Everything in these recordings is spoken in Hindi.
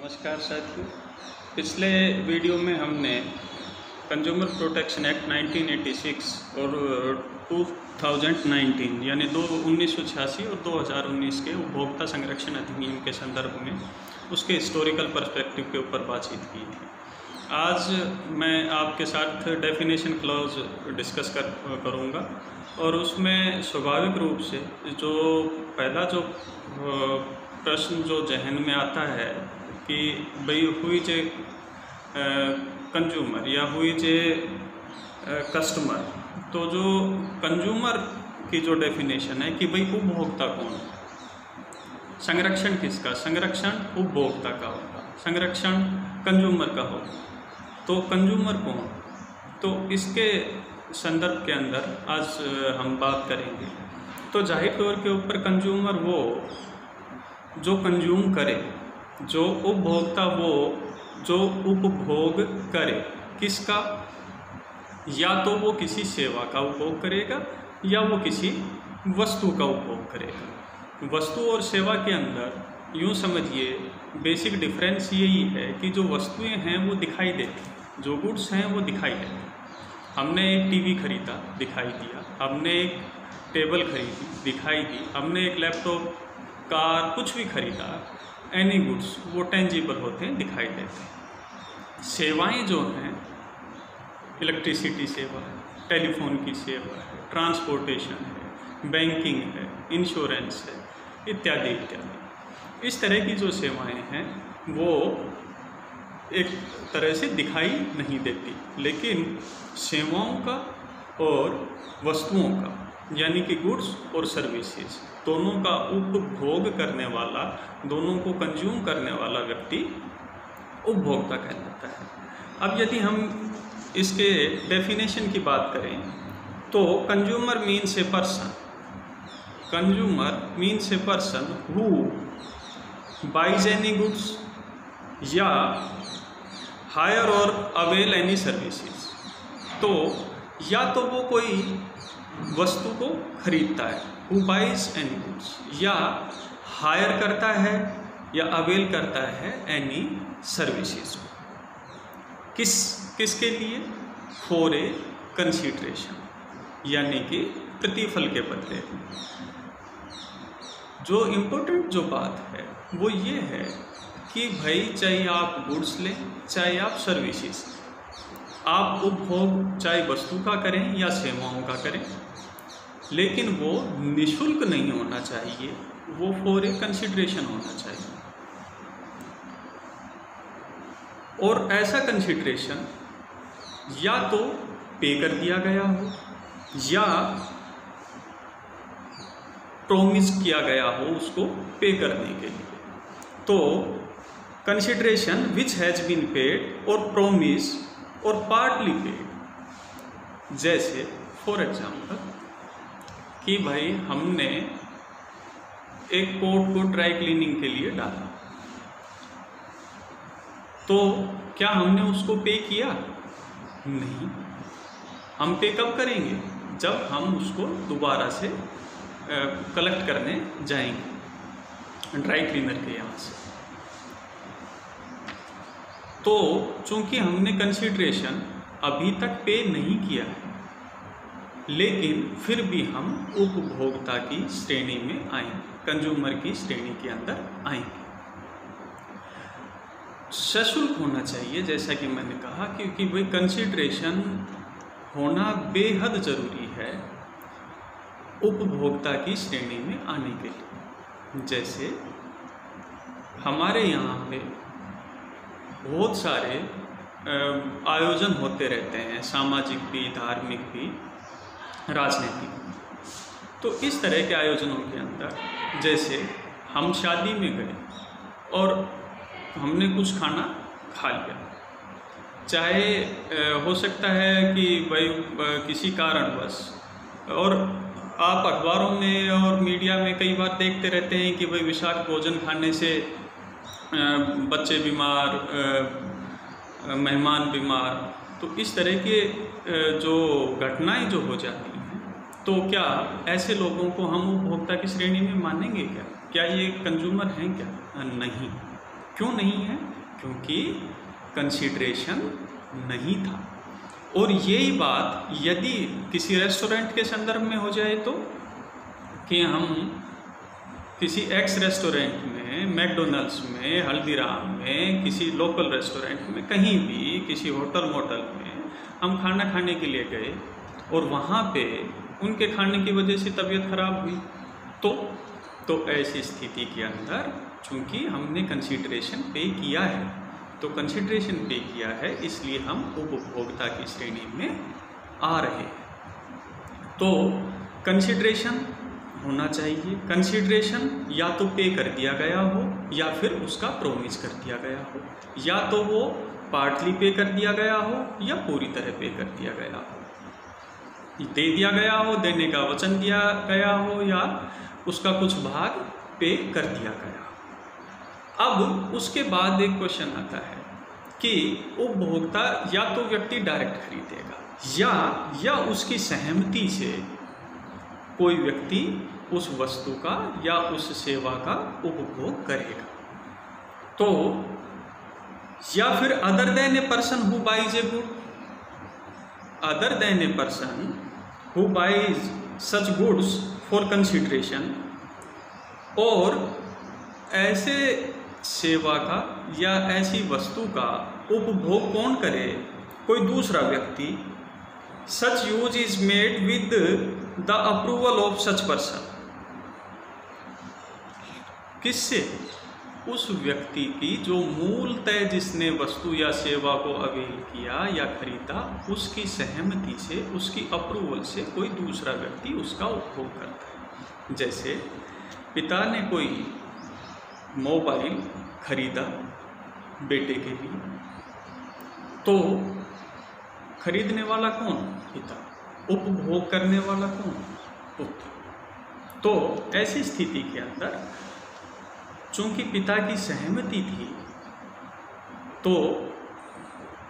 नमस्कार साथियों। पिछले वीडियो में हमने कंज्यूमर प्रोटेक्शन एक्ट 1986 और 2019 यानी 1986 और 2019 के उपभोक्ता संरक्षण अधिनियम के संदर्भ में उसके हिस्टोरिकल पर्सपेक्टिव के ऊपर बातचीत की थी। आज मैं आपके साथ डेफिनेशन क्लॉज डिस्कस करूँगा और उसमें स्वाभाविक रूप से जो पहला जो प्रश्न जो जहन में आता है कि भाई हुई जे कंज्यूमर या हुई जे कस्टमर, तो जो कंज्यूमर की जो डेफिनेशन है कि भाई उपभोक्ता कौन है, संरक्षण किसका, संरक्षण उपभोक्ता का होगा, संरक्षण कंज्यूमर का होगा, तो कंज्यूमर कौन, तो इसके संदर्भ के अंदर आज हम बात करेंगे। तो जाहिर तौर के ऊपर कंज्यूमर वो जो कंज्यूम करे, जो उपभोक्ता वो जो उपभोग करे, किसका, या तो वो किसी सेवा का उपभोग करेगा या वो किसी वस्तु का उपभोग करेगा। वस्तु और सेवा के अंदर यूँ समझिए बेसिक डिफरेंस यही है कि जो वस्तुएं हैं वो दिखाई देती, जो गुड्स हैं वो दिखाई देते। हमने एक टीवी खरीदा, दिखाई दिया, हमने एक टेबल खरीदी, दिखाई दी, हमने एक लैपटॉप, कार, कुछ भी खरीदा, एनी गुड्स वो टेंजिबल होते हैं, दिखाई देते हैं। सेवाएं जो हैं, इलेक्ट्रिसिटी सेवा है, टेलीफोन की सेवा है, ट्रांसपोर्टेशन है, बैंकिंग है, इंश्योरेंस है, इत्यादि इत्यादि, इस तरह की जो सेवाएं हैं वो एक तरह से दिखाई नहीं देती, लेकिन सेवाओं का और वस्तुओं का यानी कि गुड्स और सर्विसेज दोनों का उपभोग करने वाला, दोनों को कंज्यूम करने वाला व्यक्ति उपभोक्ता कहलाता है। अब यदि हम इसके डेफिनेशन की बात करें तो consumer means a person, consumer means a person who buys any goods या hire or avail any services. तो या तो वो कोई वस्तु को खरीदता है, हु बाइज एनी गुड्स, या हायर करता है या अवेल करता है एनी सर्विसेज को। किसके लिए? फॉर ए कंसीडरेशन, यानी कि प्रतिफल के बदले। जो इम्पोर्टेंट जो बात है वो ये है कि भाई चाहे आप गुड्स लें चाहे आप सर्विसेज, आप उपभोग चाहे वस्तु का करें या सेवाओं का करें, लेकिन वो निःशुल्क नहीं होना चाहिए, वो फॉर ए कंसीडरेशन होना चाहिए। और ऐसा कंसीडरेशन या तो पे कर दिया गया हो या प्रॉमिस किया गया हो उसको पे करने के लिए। तो consideration which has been paid or promise or partly paid, जैसे फॉर एग्जाम्पल कि भाई हमने एक कोट को ड्राई क्लीनिंग के लिए डाला, तो क्या हमने उसको पे किया? नहीं। हम पे कब करेंगे? जब हम उसको दोबारा से कलेक्ट करने जाएंगे ड्राई क्लीनर के यहाँ से। तो चूंकि हमने कंसीडरेशन अभी तक पे नहीं किया है, लेकिन फिर भी हम उपभोक्ता की श्रेणी में आएंगे, कंज्यूमर की श्रेणी के अंदर आएंगे। सशुल्क होना चाहिए, जैसा कि मैंने कहा, क्योंकि भाई कंसीडरेशन होना बेहद ज़रूरी है उपभोक्ता की श्रेणी में आने के लिए। जैसे हमारे यहाँ पे बहुत सारे आयोजन होते रहते हैं, सामाजिक भी, धार्मिक भी, राजनीतिक। तो इस तरह के आयोजनों के अंदर जैसे हम शादी में गए और हमने कुछ खाना खा लिया, चाहे हो सकता है कि भाई किसी कारणवश, और आप अखबारों में और मीडिया में कई बार देखते रहते हैं कि भाई विषाक्त भोजन खाने से बच्चे बीमार, मेहमान बीमार, तो इस तरह के जो घटनाएं जो हो जाती हैं, तो क्या ऐसे लोगों को हम उपभोक्ता की श्रेणी में मानेंगे क्या? क्या ये कंज्यूमर हैं क्या? नहीं। क्यों नहीं है? क्योंकि कंसीडरेशन नहीं था। और यही बात यदि किसी रेस्टोरेंट के संदर्भ में हो जाए तो, कि हम किसी एक्स रेस्टोरेंट में, मैकडोनल्ड्स में, हल्दीराम में, किसी लोकल रेस्टोरेंट में, कहीं भी किसी होटल मोटल में हम खाना खाने के लिए गए और वहाँ पे उनके खाने की वजह से तबीयत खराब हुई, तो ऐसी स्थिति के अंदर चूँकि हमने कंसीडरेशन पे किया है, तो कंसीडरेशन पे किया है इसलिए हम उपभोक्ता की श्रेणी में आ रहे हैं। तो कंसीडरेशन होना चाहिए। कंसीडरेशन या तो पे कर दिया गया हो या फिर उसका प्रोमिस कर दिया गया हो, या तो वो पार्टली पे कर दिया गया हो या पूरी तरह पे कर दिया गया हो, दे दिया गया हो, देने का वचन दिया गया हो, या उसका कुछ भाग पे कर दिया गया हो। अब उसके बाद एक क्वेश्चन आता है कि उपभोक्ता या तो व्यक्ति डायरेक्ट खरीदेगा या उसकी सहमति से कोई व्यक्ति उस वस्तु का या उस सेवा का उपभोग करेगा। तो या फिर other than a person who buys a good, other than a person who buys such goods for consideration, और ऐसे सेवा का या ऐसी वस्तु का उपभोग कौन करे? कोई दूसरा व्यक्ति। Such use is made with the approval of such person. किससे? उस व्यक्ति की जो मूलतः जिसने वस्तु या सेवा को अवेल किया या खरीदा, उसकी सहमति से, उसकी अप्रूवल से कोई दूसरा व्यक्ति उसका उपभोग करता है। जैसे पिता ने कोई मोबाइल खरीदा बेटे के लिए, तो खरीदने वाला कौन? पिता। उपभोग करने वाला कौन? पुत्र। तो ऐसी स्थिति के अंदर चूंकि पिता की सहमति थी, तो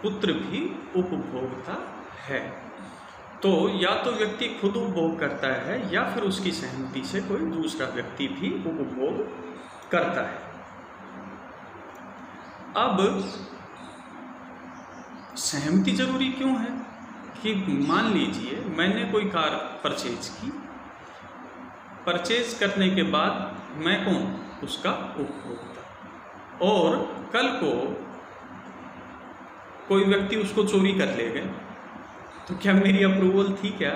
पुत्र भी उपभोक्ता है। तो या तो व्यक्ति खुद उपभोग करता है या फिर उसकी सहमति से कोई दूसरा व्यक्ति भी उपभोग करता है। अब सहमति जरूरी क्यों है? कि मान लीजिए मैंने कोई कार परचेज की, परचेज करने के बाद मैं कौन? उसका उपभोक्ता। और कल को कोई व्यक्ति उसको चोरी कर ले गए, तो क्या मेरी अप्रूवल थी? क्या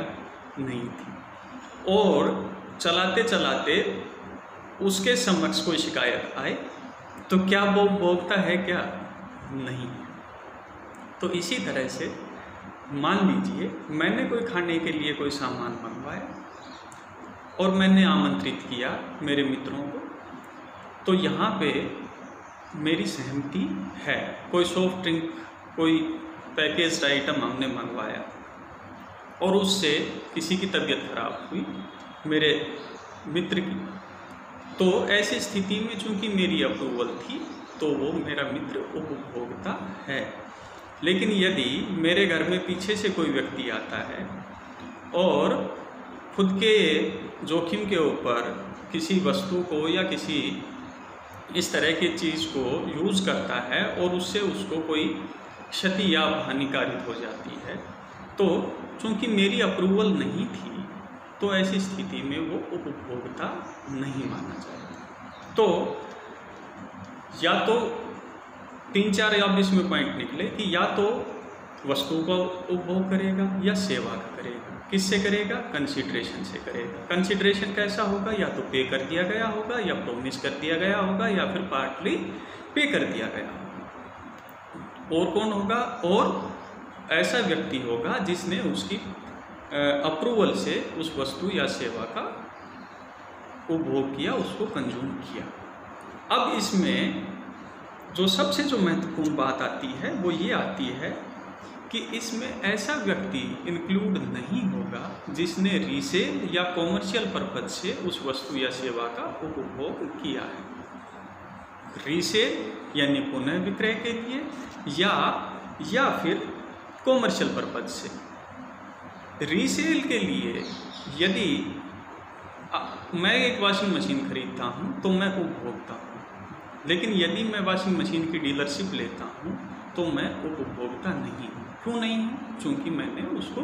नहीं थी। और चलाते चलाते उसके समक्ष कोई शिकायत आए, तो क्या वो उपभोक्ता है? क्या नहीं। तो इसी तरह से मान लीजिए मैंने कोई खाने के लिए कोई सामान मंगवाया और मैंने आमंत्रित किया मेरे मित्रों को, तो यहाँ पे मेरी सहमति है। कोई सॉफ्ट ड्रिंक, कोई पैकेज्ड आइटम हमने मंगवाया और उससे किसी की तबीयत खराब हुई, मेरे मित्र की, तो ऐसी स्थिति में चूंकि मेरी अप्रूवल थी, तो वो मेरा मित्र उपभोक्ता है। लेकिन यदि मेरे घर में पीछे से कोई व्यक्ति आता है और खुद के जोखिम के ऊपर किसी वस्तु को या किसी इस तरह की चीज़ को यूज़ करता है और उससे उसको कोई क्षति या हानिकारित हो जाती है, तो चूंकि मेरी अप्रूवल नहीं थी, तो ऐसी स्थिति में वो उपभोक्ता नहीं माना जाएगा। तो या तो 3-4 अब इसमें पॉइंट निकले कि या तो वस्तु का उपभोग करेगा या सेवा का करेगा। किससे करेगा? कंसीडरेशन से करेगा। कंसीडरेशन कैसा होगा? या तो पे कर दिया गया होगा, या प्रोमिस कर दिया गया होगा, या फिर पार्टली पे कर दिया गया होगा। और कौन होगा? और ऐसा व्यक्ति होगा जिसने उसकी अप्रूवल से उस वस्तु या सेवा का उपभोग किया, उसको कंज्यूम किया। अब इसमें जो सबसे महत्वपूर्ण बात आती है वो ये आती है कि इसमें ऐसा व्यक्ति इंक्लूड नहीं होगा जिसने रीसेल या कॉमर्शियल पर्पज से उस वस्तु या सेवा का उपभोग किया है। रीसेल यानी पुनः विक्रय के लिए, या फिर कॉमर्शियल पर्पज से। रीसेल के लिए यदि मैं एक वॉशिंग मशीन खरीदता हूँ तो मैं उपभोक्ता हूँ, लेकिन यदि मैं वॉशिंग मशीन की डीलरशिप लेता हूँ तो मैं उपभोक्ता नहीं हूँ। क्यों नहीं हूँ? क्योंकि मैंने उसको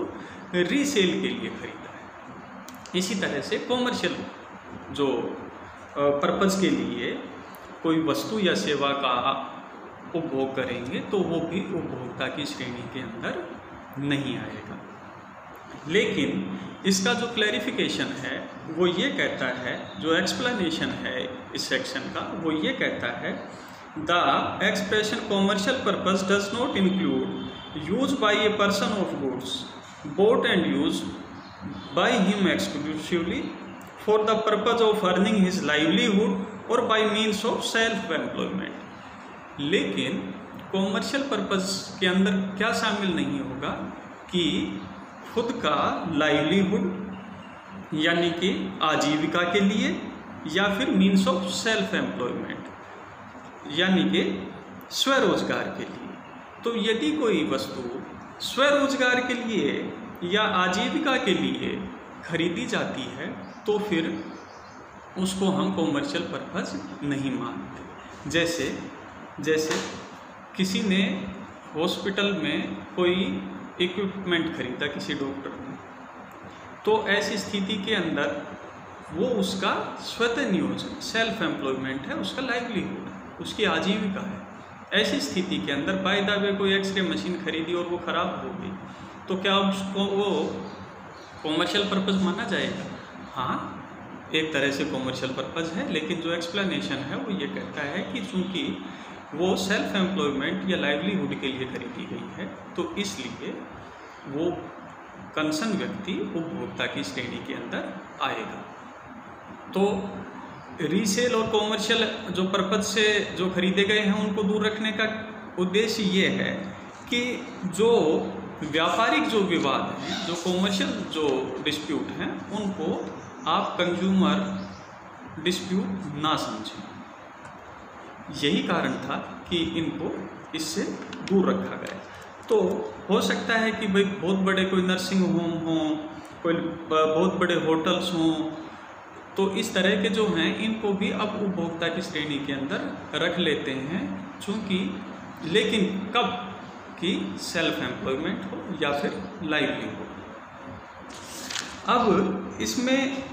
रीसेल के लिए खरीदा है। इसी तरह से कॉमर्शियल जो पर्पज़ के लिए कोई वस्तु या सेवा का उपभोग करेंगे तो वो भी उपभोक्ता की श्रेणी के अंदर नहीं आएगा। लेकिन इसका जो क्लैरिफिकेशन है वो ये कहता है, जो एक्सप्लेनेशन है इस सेक्शन का वो ये कहता है, the expression commercial purpose does not include use by a person of goods bought and used by him exclusively for the purpose of earning his livelihood or by means of self employment। लेकिन कॉमर्शियल पर्पस के अंदर क्या शामिल नहीं होगा कि खुद का लाइवलीहुड यानी कि आजीविका के लिए या फिर मीन्स ऑफ सेल्फ एम्प्लॉयमेंट यानी कि स्वरोजगार के लिए। तो यदि कोई वस्तु स्वरोजगार के लिए या आजीविका के लिए खरीदी जाती है तो फिर उसको हम कॉमर्शियल पर्पस नहीं मानते। जैसे किसी ने हॉस्पिटल में कोई इक्विपमेंट खरीदा किसी डॉक्टर ने, तो ऐसी स्थिति के अंदर वो उसका स्वतः नियोजन सेल्फ एम्प्लॉयमेंट है, उसका लाइवलीहुड है, उसकी आजीविका है। ऐसी स्थिति के अंदर बाय द वे कोई एक्सरे मशीन खरीदी और वो ख़राब हो गई तो क्या उसको वो कॉमर्शियल पर्पस माना जाएगा? हाँ, एक तरह से कॉमर्शियल पर्पस है, लेकिन जो एक्सप्लेनेशन है वो ये कहता है कि चूँकि वो सेल्फ एम्प्लॉयमेंट या लाइवलीहुड के लिए खरीदी गई है तो इसलिए वो कंसर्न व्यक्ति उपभोक्ता की श्रेणी के अंदर आएगा। तो रीसेल और कॉमर्शियल जो पर्पज से जो खरीदे गए हैं उनको दूर रखने का उद्देश्य ये है कि जो व्यापारिक जो विवाद हैं, जो कॉमर्शियल जो डिस्प्यूट हैं, उनको आप कंज्यूमर डिस्प्यूट ना समझें। यही कारण था कि इनको इससे दूर रखा गया। तो हो सकता है कि भाई बहुत बड़े कोई नर्सिंग होम हों, कोई बहुत बड़े होटल्स हों, तो इस तरह के जो हैं इनको भी अब उपभोक्ता की श्रेणी के अंदर रख लेते हैं, चूँकि लेकिन कब कि सेल्फ एम्प्लॉयमेंट हो या फिर लाइवलीहुड। अब इसमें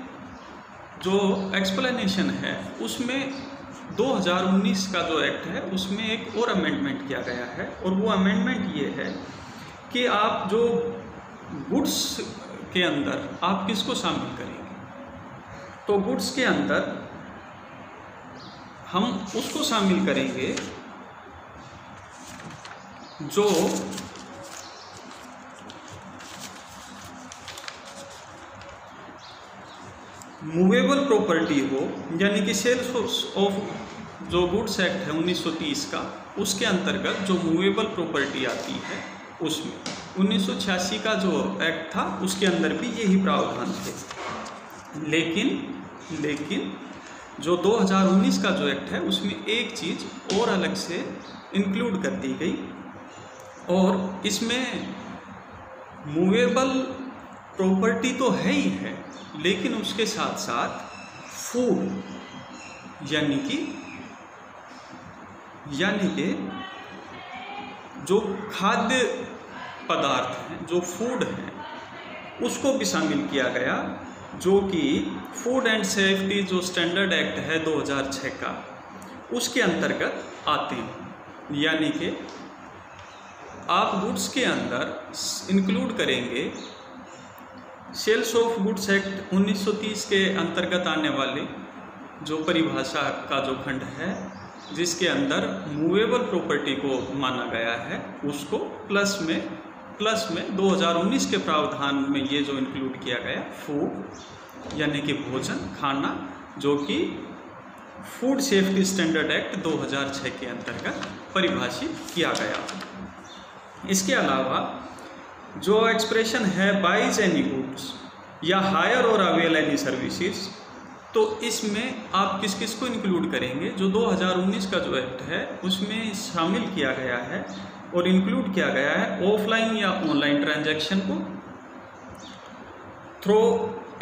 जो एक्सप्लेनेशन है उसमें 2019 का जो एक्ट है उसमें एक और अमेंडमेंट किया गया है, और वो अमेंडमेंट ये है कि आप जो गुड्स के अंदर आप किसको शामिल करेंगे। तो गुड्स के अंदर हम उसको शामिल करेंगे जो मूवेबल प्रॉपर्टी हो, यानी कि सेल्स ऑफ जो गुड्स एक्ट है 1930 का, उसके अंतर्गत जो मूवेबल प्रॉपर्टी आती है उसमें 1986 का जो एक्ट था उसके अंदर भी यही प्रावधान थे। लेकिन जो 2019 का जो एक्ट है उसमें एक चीज़ और अलग से इंक्लूड कर दी गई, और इसमें मूवेबल प्रॉपर्टी तो है ही है, लेकिन उसके साथ साथ फूड यानी कि जो खाद्य पदार्थ हैं, जो फूड हैं, उसको भी शामिल किया गया, जो कि फूड एंड सेफ्टी जो स्टैंडर्ड एक्ट है 2006 का, उसके अंतर्गत आते हैं। यानी कि आप गुड्स के अंदर इंक्लूड करेंगे सेल्स ऑफ गुड्स एक्ट 1930 के अंतर्गत आने वाले जो परिभाषा का जो खंड है, जिसके अंदर मूवेबल प्रॉपर्टी को माना गया है, उसको प्लस में 2019 के प्रावधान में ये जो इंक्लूड किया गया फूड यानी कि भोजन खाना, जो कि फूड सेफ्टी स्टैंडर्ड एक्ट 2006 के अंतर्गत परिभाषित किया गया। इसके अलावा जो एक्सप्रेशन है बाइज एनी गुड्स या hire or avail any services, तो इसमें आप किस किस को इंक्लूड करेंगे। जो 2019 का जो एक्ट है उसमें शामिल किया गया है और इंक्लूड किया गया है ऑफलाइन या ऑनलाइन ट्रांजैक्शन को, थ्रू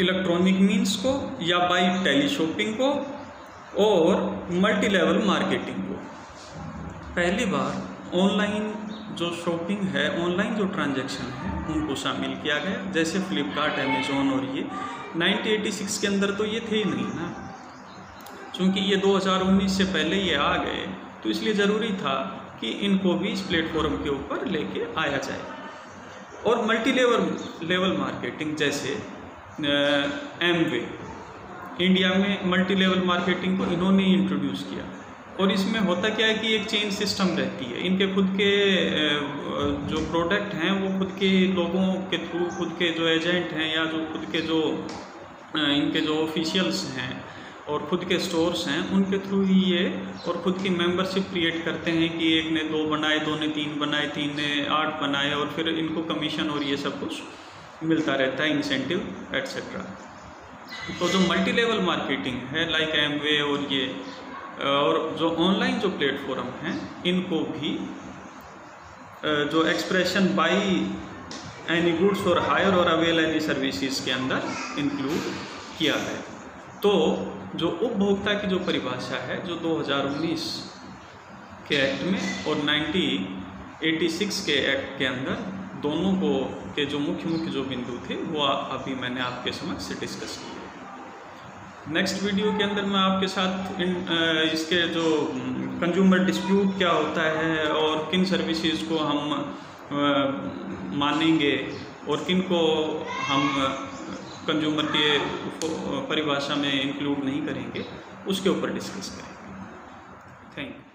इलेक्ट्रॉनिक मीन्स को या बाई टेली शॉपिंग को, और मल्टी लेवल मार्केटिंग को। पहली बार ऑनलाइन जो शॉपिंग है, ऑनलाइन जो ट्रांजैक्शन है, उनको शामिल किया गया। जैसे फ्लिपकार्ट, अमेज़ॉन और ये 1986 के अंदर तो ये थे ही नहीं ना, क्योंकि ये 2019 से पहले ये आ गए, तो इसलिए ज़रूरी था कि इनको भी इस प्लेटफॉर्म के ऊपर लेके आया जाए। और मल्टी लेवल मार्केटिंग, जैसे एमवे, इंडिया में मल्टी लेवल मार्केटिंग को इन्होंने इंट्रोड्यूस किया। और इसमें होता क्या है कि एक चेन सिस्टम रहती है, इनके खुद के जो प्रोडक्ट हैं वो खुद के लोगों के थ्रू, खुद के जो एजेंट हैं या जो खुद के जो इनके जो ऑफिशियल्स हैं और खुद के स्टोर्स हैं, उनके थ्रू ही ये और खुद की मेंबरशिप क्रिएट करते हैं कि एक ने 2 बनाए, 2 ने 3 बनाए, 3 ने 8 बनाए, और फिर इनको कमीशन और ये सब कुछ मिलता रहता है, इंसेंटिव एट्सेट्रा। तो जो मल्टी लेवल मार्केटिंग है लाइक एमवे और ये और जो ऑनलाइन जो प्लेटफॉर्म हैं, इनको भी जो एक्सप्रेशन बाई एनी गुड्स और higher or avail any services के अंदर इंक्लूड किया है। तो जो उपभोक्ता की जो परिभाषा है, जो 2019 के एक्ट में और 1986 के एक्ट के अंदर, दोनों को के जो मुख्य जो बिंदु थे वो अभी मैंने आपके समक्ष डिस्कस किए। नेक्स्ट वीडियो के अंदर मैं आपके साथ इसके जो कंज्यूमर डिस्प्यूट क्या होता है और किन सर्विसेज को हम मानेंगे और किन को हम कंज्यूमर के परिभाषा में इंक्लूड नहीं करेंगे, उसके ऊपर डिस्कस करेंगे। Thank you.